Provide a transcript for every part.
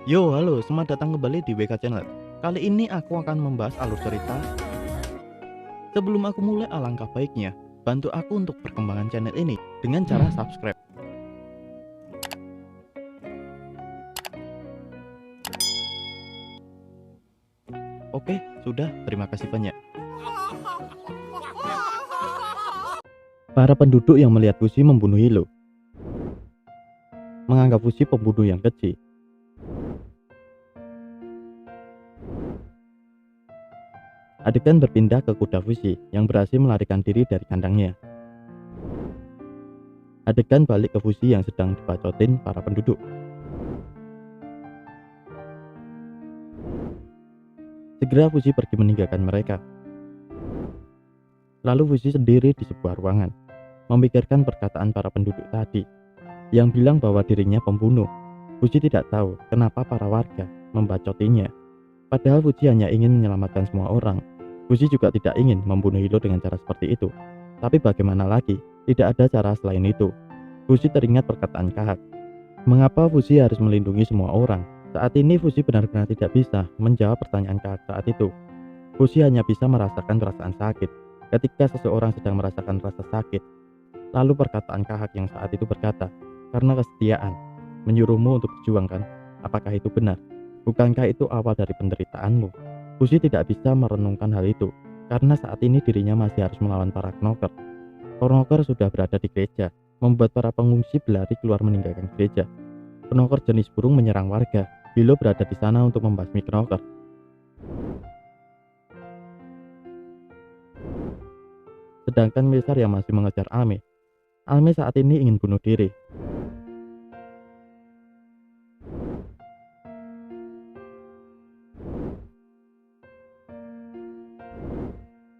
Yo, halo, selamat datang kembali di WK Channel. Kali ini aku akan membahas alur cerita. Sebelum aku mulai, alangkah baiknya bantu aku untuk perkembangan channel ini dengan cara subscribe. Oke, sudah, terima kasih banyak. Para penduduk yang melihat Fushi membunuh Hilo menganggap Fushi pembunuh yang keji. Adegan berpindah ke kuda Fushi yang berhasil melarikan diri dari kandangnya. Adegan balik ke Fushi yang sedang dibacotin para penduduk. Segera Fushi pergi meninggalkan mereka. Lalu Fushi sendiri di sebuah ruangan, memikirkan perkataan para penduduk tadi, yang bilang bahwa dirinya pembunuh. Fushi tidak tahu kenapa para warga membacotinya. Padahal Fushi hanya ingin menyelamatkan semua orang. Fushi juga tidak ingin membunuh Hilo dengan cara seperti itu. Tapi bagaimana lagi, tidak ada cara selain itu. Fushi teringat perkataan Kahak. Mengapa Fushi harus melindungi semua orang? Saat ini Fushi benar-benar tidak bisa menjawab pertanyaan Kahak saat itu. Fushi hanya bisa merasakan perasaan sakit ketika seseorang sedang merasakan rasa sakit. Lalu perkataan Kahak yang saat itu berkata, karena kesetiaan, menyuruhmu untuk berjuang kan? Apakah itu benar? Bukankah itu awal dari penderitaanmu? Fushi tidak bisa merenungkan hal itu, karena saat ini dirinya masih harus melawan para knocker. Knocker sudah berada di gereja, membuat para pengungsi berlari keluar meninggalkan gereja. Knocker jenis burung menyerang warga. Hilo berada di sana untuk membasmi knocker. Sedangkan Mesar yang masih mengejar Ame. Ame saat ini ingin bunuh diri.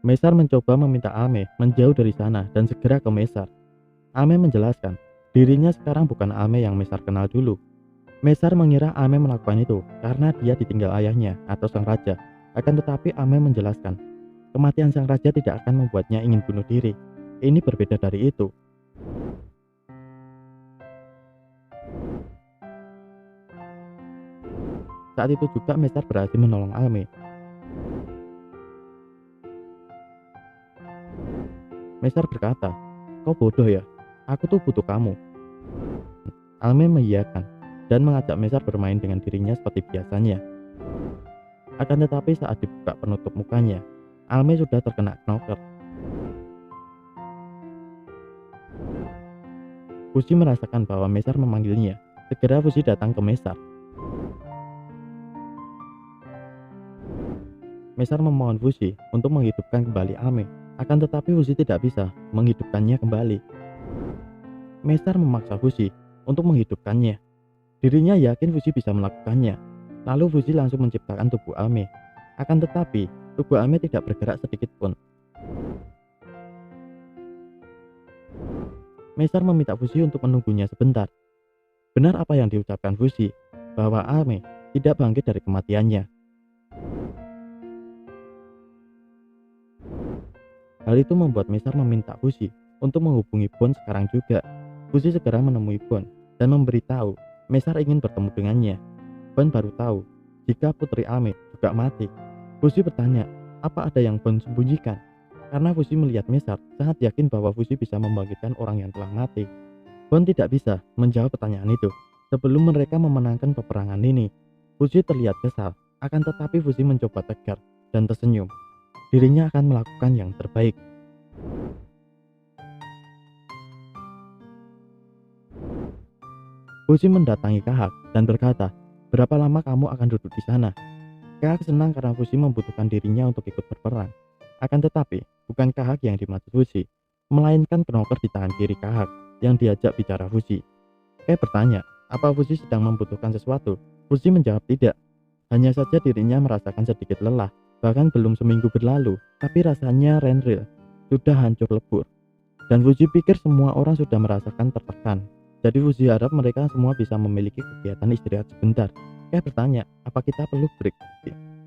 Mesar mencoba meminta Ame menjauh dari sana dan segera ke Mesar. Ame menjelaskan, dirinya sekarang bukan Ame yang Mesar kenal dulu. Mesar mengira Ame melakukan itu karena dia ditinggal ayahnya atau sang raja. Akan tetapi Ame menjelaskan, kematian sang raja tidak akan membuatnya ingin bunuh diri. Ini berbeda dari itu. Saat itu juga Mesar berhasil menolong Ame. Mesar berkata, kau bodoh ya, aku tuh butuh kamu. Ame mengiyakan dan mengajak Mesar bermain dengan dirinya seperti biasanya. Akan tetapi saat dibuka penutup mukanya, Ame sudah terkena knocker. Fushi merasakan bahwa Mesar memanggilnya. Segera Fushi datang ke Mesar. Mesar memohon Fushi untuk menghidupkan kembali Ame. Akan tetapi Fushi tidak bisa menghidupkannya kembali. Mesar memaksa Fushi untuk menghidupkannya. Dirinya yakin Fushi bisa melakukannya. Lalu Fushi langsung menciptakan tubuh Ame. Akan tetapi tubuh Ame tidak bergerak sedikit pun. Mesar meminta Fushi untuk menunggunya sebentar. Benar apa yang diucapkan Fushi, bahwa Ame tidak bangkit dari kematiannya. Hal itu membuat Mesar meminta Fushi untuk menghubungi Bon sekarang juga. Fushi segera menemui Bon dan memberitahu Mesar ingin bertemu dengannya. Bon baru tahu jika putri Ame juga mati. Fushi bertanya, apa ada yang Bon sembunyikan? Karena Fushi melihat Mesar sangat yakin bahwa Fushi bisa membangkitkan orang yang telah mati. Bon tidak bisa menjawab pertanyaan itu. Sebelum mereka memenangkan peperangan ini, Fushi terlihat kesal. Akan tetapi Fushi mencoba tegar dan tersenyum. Dirinya akan melakukan yang terbaik. Fushi mendatangi Kahak dan berkata, berapa lama kamu akan duduk di sana? Kahak senang karena Fushi membutuhkan dirinya untuk ikut berperang. Akan tetapi, bukan Kahak yang dimaksud Fushi, melainkan knocker di tangan kiri Kahak yang diajak bicara Fushi. Kahak bertanya, apa Fushi sedang membutuhkan sesuatu? Fushi menjawab tidak. Hanya saja dirinya merasakan sedikit lelah. Bahkan belum seminggu berlalu, tapi rasanya Renril sudah hancur lebur. Dan Fushi pikir semua orang sudah merasakan tertekan. Jadi Fushi harap mereka semua bisa memiliki kegiatan istirahat sebentar. Kahak bertanya, apa kita perlu break?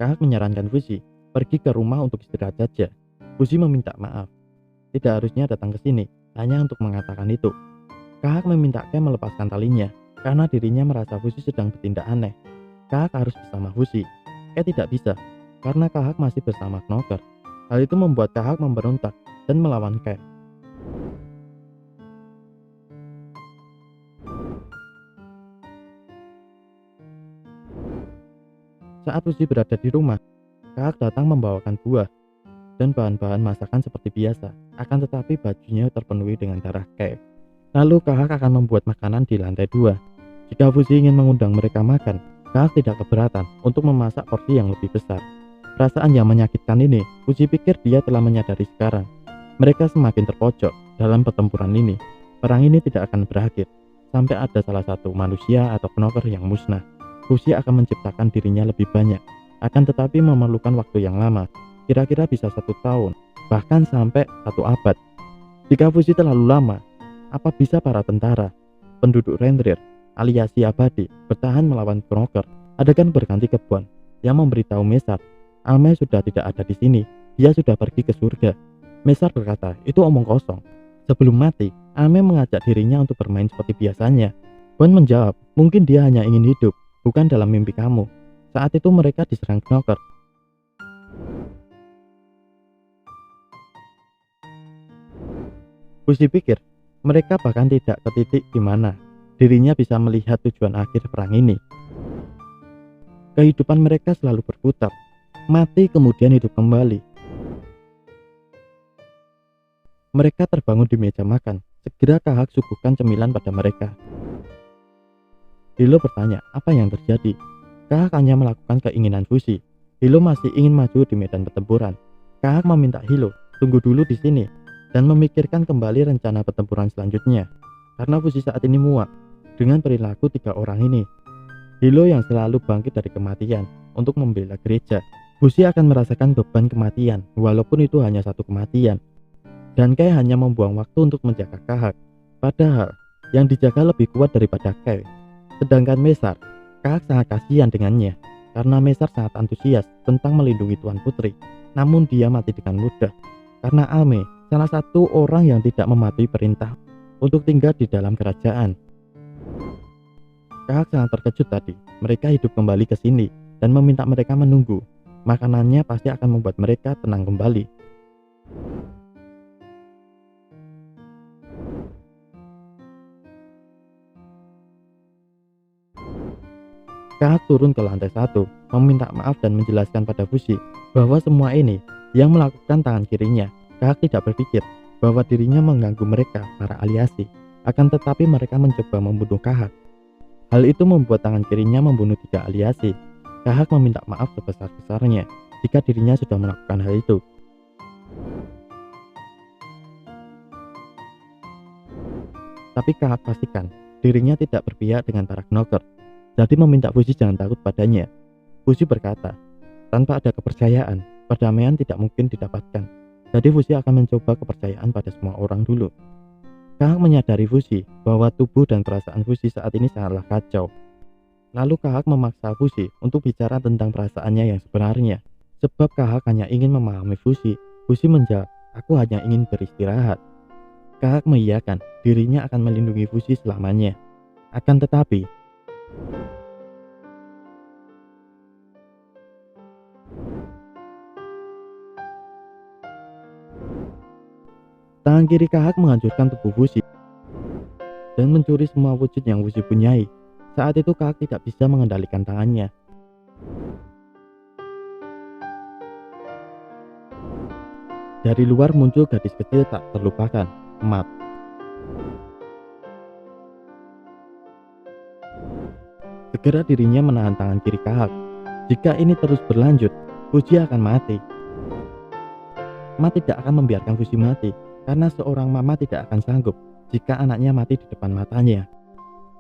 Kahak menyarankan Fushi pergi ke rumah untuk istirahat saja. Fushi meminta maaf. Tidak harusnya datang ke sini, hanya untuk mengatakan itu. Kahak meminta Kahak melepaskan talinya, karena dirinya merasa Fushi sedang bertindak aneh. Kahak harus bersama Fuzi. Kay tidak bisa, karena Kahak masih bersama Knocker. Hal itu membuat Kahak memberontak dan melawan Kay. Saat Fuzi berada di rumah, Kahak datang membawakan buah dan bahan-bahan masakan seperti biasa. Akan tetapi bajunya terpenuhi dengan darah Kay. Lalu Kahak akan membuat makanan di lantai 2. Jika Fuzi ingin mengundang mereka makan, Kahak tidak keberatan untuk memasak porsi yang lebih besar. Perasaan yang menyakitkan ini, Fuzi pikir dia telah menyadari sekarang. Mereka semakin terpojok dalam pertempuran ini. Perang ini tidak akan berakhir sampai ada salah satu manusia atau knocker yang musnah. Fuzi akan menciptakan dirinya lebih banyak, akan tetapi memerlukan waktu yang lama, kira-kira bisa 1 tahun, bahkan sampai 1 abad. Jika Fuzi terlalu lama, apa bisa para tentara, penduduk Renrir, alias si abadi, bertahan melawan knocker? Adegan berganti ke Bon yang memberitahu Mesar, Alme sudah tidak ada di sini, dia sudah pergi ke surga. Mesar berkata, itu omong kosong. Sebelum mati, Alme mengajak dirinya untuk bermain seperti biasanya. Bon menjawab, mungkin dia hanya ingin hidup, bukan dalam mimpi kamu. Saat itu mereka diserang knocker. Fuzi pikir, mereka bahkan tidak ke titik di mana dirinya bisa melihat tujuan akhir perang ini. Kehidupan mereka selalu berputar, mati kemudian hidup kembali. Mereka terbangun di meja makan. Segera Kahak suguhkan cemilan pada mereka. Hilo bertanya, apa yang terjadi? Kahak hanya melakukan keinginan Fuzi. Hilo masih ingin maju di medan pertempuran. Kahak meminta Hilo, tunggu dulu di sini dan memikirkan kembali rencana pertempuran selanjutnya. Karena Fuzi saat ini muak dengan perilaku 3 orang ini. Hilo yang selalu bangkit dari kematian untuk membela gereja. Fuzi akan merasakan beban kematian, walaupun itu hanya 1 kematian. Dan Kay hanya membuang waktu untuk menjaga Kahak. Padahal yang dijaga lebih kuat daripada Kay. Sedangkan Mesar, Kahak sangat kasihan dengannya karena Mesar sangat antusias tentang melindungi Tuan Putri. Namun dia mati dengan mudah karena Alme, salah satu orang yang tidak mematuhi perintah untuk tinggal di dalam kerajaan. Kahak sangat terkejut tadi. Mereka hidup kembali ke sini dan meminta mereka menunggu. Makanannya pasti akan membuat mereka tenang kembali. Kahak turun ke lantai 1, meminta maaf dan menjelaskan pada Fuzi bahwa semua ini yang melakukan tangan kirinya. Kahak tidak berpikir bahwa dirinya mengganggu mereka, para aliasi. Akan tetapi mereka mencoba membunuh Kahak. Hal itu membuat tangan kirinya membunuh 3 aliasi. Kahak meminta maaf sebesar-besarnya jika dirinya sudah melakukan hal itu. Tapi Kahak pastikan dirinya tidak berpihak dengan para knocker. Jadi meminta Fuzi jangan takut padanya. Fuzi berkata, tanpa ada kepercayaan, perdamaian tidak mungkin didapatkan. Jadi Fuzi akan mencoba kepercayaan pada semua orang dulu. Kahak menyadari Fuzi bahwa tubuh dan perasaan Fuzi saat ini sangatlah kacau. Lalu Kahak memaksa Fuzi untuk bicara tentang perasaannya yang sebenarnya. Sebab Kahak hanya ingin memahami Fuzi. Fuzi menjawab, aku hanya ingin beristirahat. Kahak mengiyakan dirinya akan melindungi Fuzi selamanya. Akan tetapi, tangan kiri Kahak menghancurkan tubuh Fuzi dan mencuri semua wujud yang Fuzi punyai. Saat itu Kahak tidak bisa mengendalikan tangannya. Dari luar muncul gadis kecil tak terlupakan, Mat. Segera dirinya menahan tangan kiri Kahak. Jika ini terus berlanjut, Fuzi akan mati. Mat tidak akan membiarkan Fuzi mati, karena seorang mama tidak akan sanggup jika anaknya mati di depan matanya.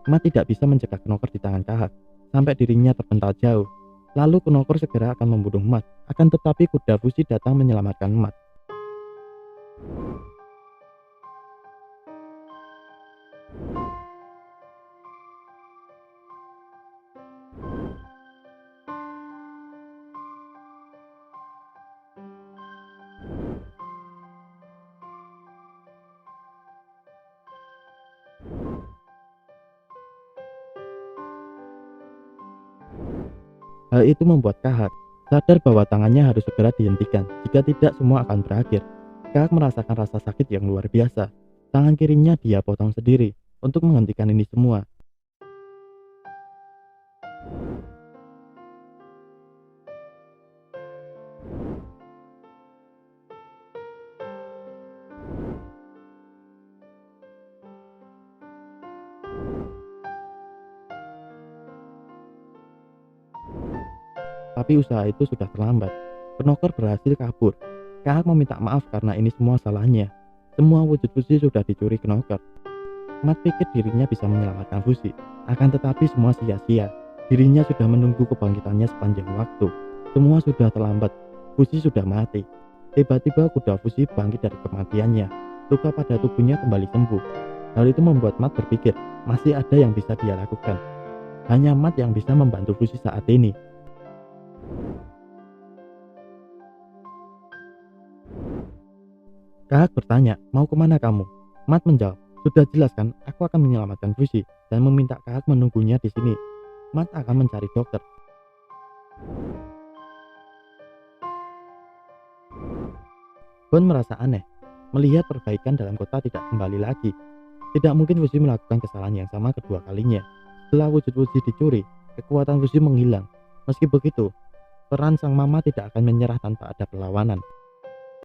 Mat tidak bisa mencegah knocker di tangan Kahak, sampai dirinya terpental jauh. Lalu knocker segera akan membunuh Mat, akan tetapi kuda Fuzi datang menyelamatkan Mat. Hal itu membuat Kahak sadar bahwa tangannya harus segera dihentikan, jika tidak semua akan berakhir. Kahak merasakan rasa sakit yang luar biasa. Tangan kirinya dia potong sendiri untuk menghentikan ini semua. Tapi usaha itu sudah terlambat. Penokor berhasil kabur. Kahak meminta maaf karena ini semua salahnya. Semua wujud Fuzi sudah dicuri Knocker. Mat pikir dirinya bisa menyelamatkan Fuzi, akan tetapi semua sia-sia. Dirinya sudah menunggu kebangkitannya sepanjang waktu. Semua sudah terlambat. Fuzi sudah mati. Tiba-tiba kuda Fuzi bangkit dari kematiannya. Luka pada tubuhnya kembali sembuh. Hal itu membuat Mat berpikir masih ada yang bisa dia lakukan. Hanya Mat yang bisa membantu Fuzi saat ini. Kahak bertanya, mau kemana kamu? Mat menjawab, sudah jelas kan, aku akan menyelamatkan Fuzi dan meminta Kahak menunggunya di sini. Mat akan mencari dokter. Gon merasa aneh, melihat perbaikan dalam kota tidak kembali lagi. Tidak mungkin Fuzi melakukan kesalahan yang sama kedua kalinya. Setelah wujud Fuzi dicuri, kekuatan Fuzi menghilang. Meski begitu, peran sang mama tidak akan menyerah tanpa ada perlawanan.